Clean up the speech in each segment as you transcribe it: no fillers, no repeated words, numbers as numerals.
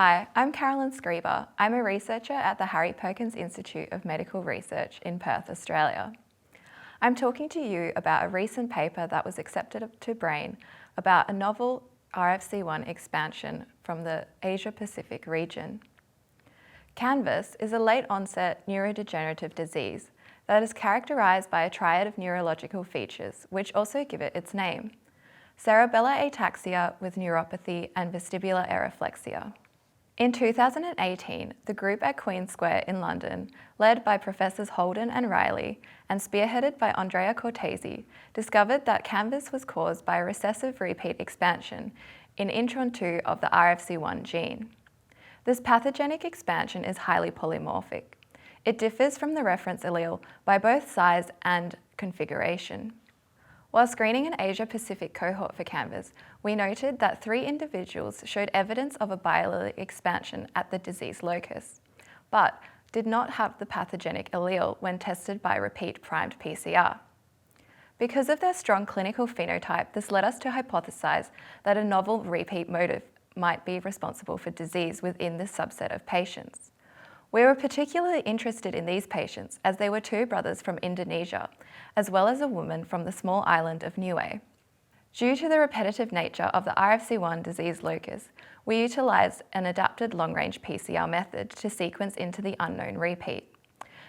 Hi, I'm Carolyn Scriba. I'm a researcher at the Harry Perkins Institute of Medical Research in Perth, Australia. I'm talking to you about a recent paper that was accepted to Brain about a novel RFC1 expansion from the Asia-Pacific region. Canvas is a late-onset neurodegenerative disease that is characterised by a triad of neurological features, which also give it its name: cerebellar ataxia with neuropathy and vestibular areflexia. In 2018, the group at Queen Square in London, led by Professors Holden and Riley and spearheaded by Andrea Cortese, discovered that Canvas was caused by a recessive repeat expansion in intron 2 of the RFC1 gene. This pathogenic expansion is highly polymorphic. It differs from the reference allele by both size and configuration. While screening an Asia-Pacific cohort for Canvas, we noted that 3 individuals showed evidence of a biallelic expansion at the disease locus, but did not have the pathogenic allele when tested by repeat primed PCR. Because of their strong clinical phenotype, this led us to hypothesize that a novel repeat motif might be responsible for disease within this subset of patients. We were particularly interested in these patients as they were 2 brothers from Indonesia, as well as a woman from the small island of Niue. Due to the repetitive nature of the RFC1 disease locus, we utilised an adapted long-range PCR method to sequence into the unknown repeat.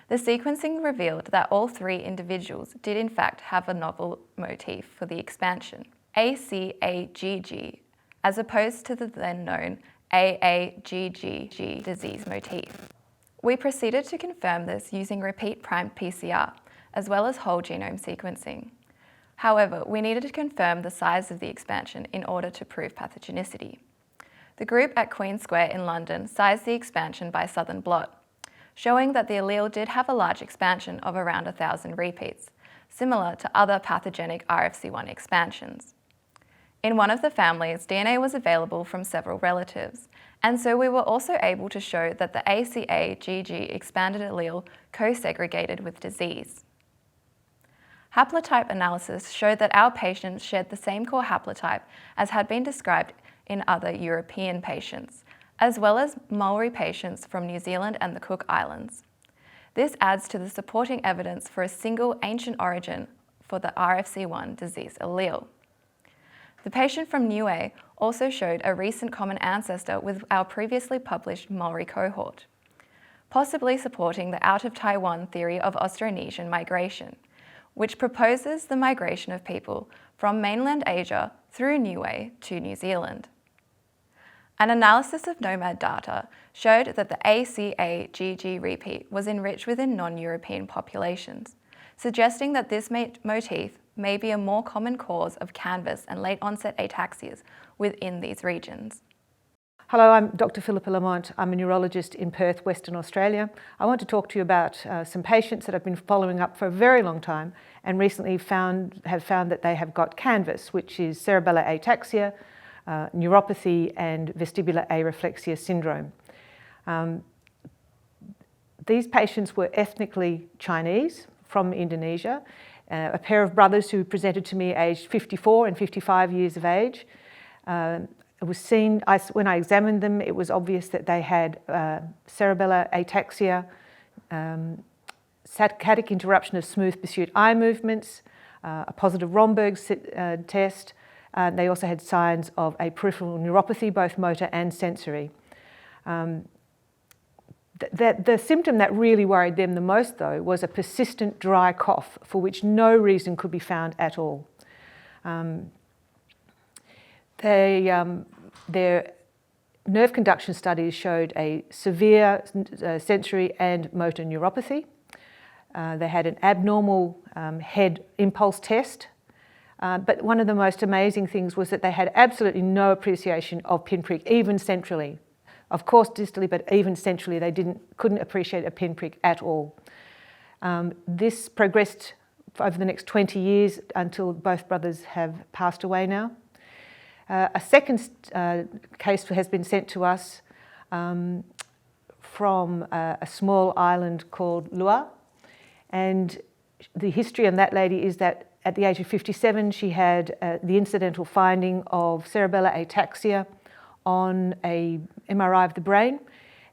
The sequencing revealed that all 3 individuals did in fact have a novel motif for the expansion, ACAGG, as opposed to the then known AAGGG disease motif. We proceeded to confirm this using repeat primed PCR, as well as whole genome sequencing. However, we needed to confirm the size of the expansion in order to prove pathogenicity. The group at Queen Square in London sized the expansion by southern blot, showing that the allele did have a large expansion of around 1,000 repeats, similar to other pathogenic RFC1 expansions. In one of the families, DNA was available from several relatives, and so we were also able to show that the ACAGG expanded allele co-segregated with disease. Haplotype analysis showed that our patients shared the same core haplotype as had been described in other European patients, as well as Maori patients from New Zealand and the Cook Islands. This adds to the supporting evidence for a single ancient origin for the RFC1 disease allele. The patient from Niue also showed a recent common ancestor with our previously published Maori cohort, possibly supporting the out-of-Taiwan theory of Austronesian migration, which proposes the migration of people from mainland Asia through Niue to New Zealand. An analysis of nomad data showed that the ACAGG repeat was enriched within non-European populations, suggesting that this motif may be a more common cause of Canvas and late-onset ataxias within these regions. Hello, I'm Dr. Philippa Lamont. I'm a neurologist in Perth, Western Australia. I want to talk to you about some patients that I've been following up for a very long time and recently have found that they have got Canvas, which is cerebellar ataxia, neuropathy and vestibular areflexia syndrome. These patients were ethnically Chinese from Indonesia, a pair of brothers who presented to me aged 54 and 55 years of age. It was seen, when I examined them, it was obvious that they had cerebellar ataxia, saccadic interruption of smooth pursuit eye movements, a positive Romberg's test. They also had signs of a peripheral neuropathy, both motor and sensory. The symptom that really worried them the most, though, was a persistent dry cough for which no reason could be found at all. Their nerve conduction studies showed a severe sensory and motor neuropathy. They had an abnormal head impulse test, but one of the most amazing things was that they had absolutely no appreciation of pinprick, even centrally. Of course distally, but even centrally they couldn't appreciate a pinprick at all. This progressed over the next 20 years until both brothers have passed away now. A second case has been sent to us from a small island called Lua, and the history on that lady is that at the age of 57 she had the incidental finding of cerebellar ataxia on a MRI of the brain.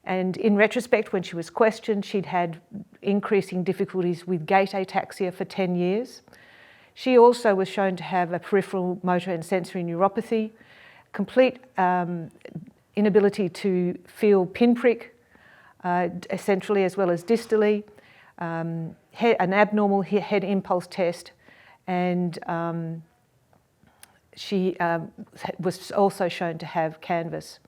And in retrospect, when she was questioned, she'd had increasing difficulties with gait ataxia for 10 years. She also was shown to have a peripheral motor and sensory neuropathy, complete inability to feel pinprick centrally as well as distally, an abnormal head impulse test, and she was also shown to have canvas.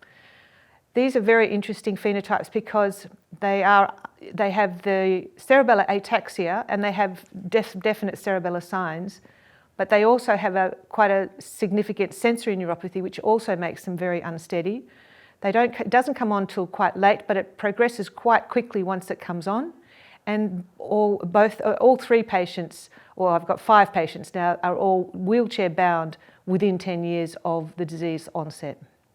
These are very interesting phenotypes because they have the cerebellar ataxia and they have definite cerebellar signs, but they also have quite a significant sensory neuropathy, which also makes them very unsteady. It doesn't come on till quite late, but it progresses quite quickly once it comes on. And all three patients, or I've got 5 patients now, are all wheelchair bound within 10 years of the disease onset.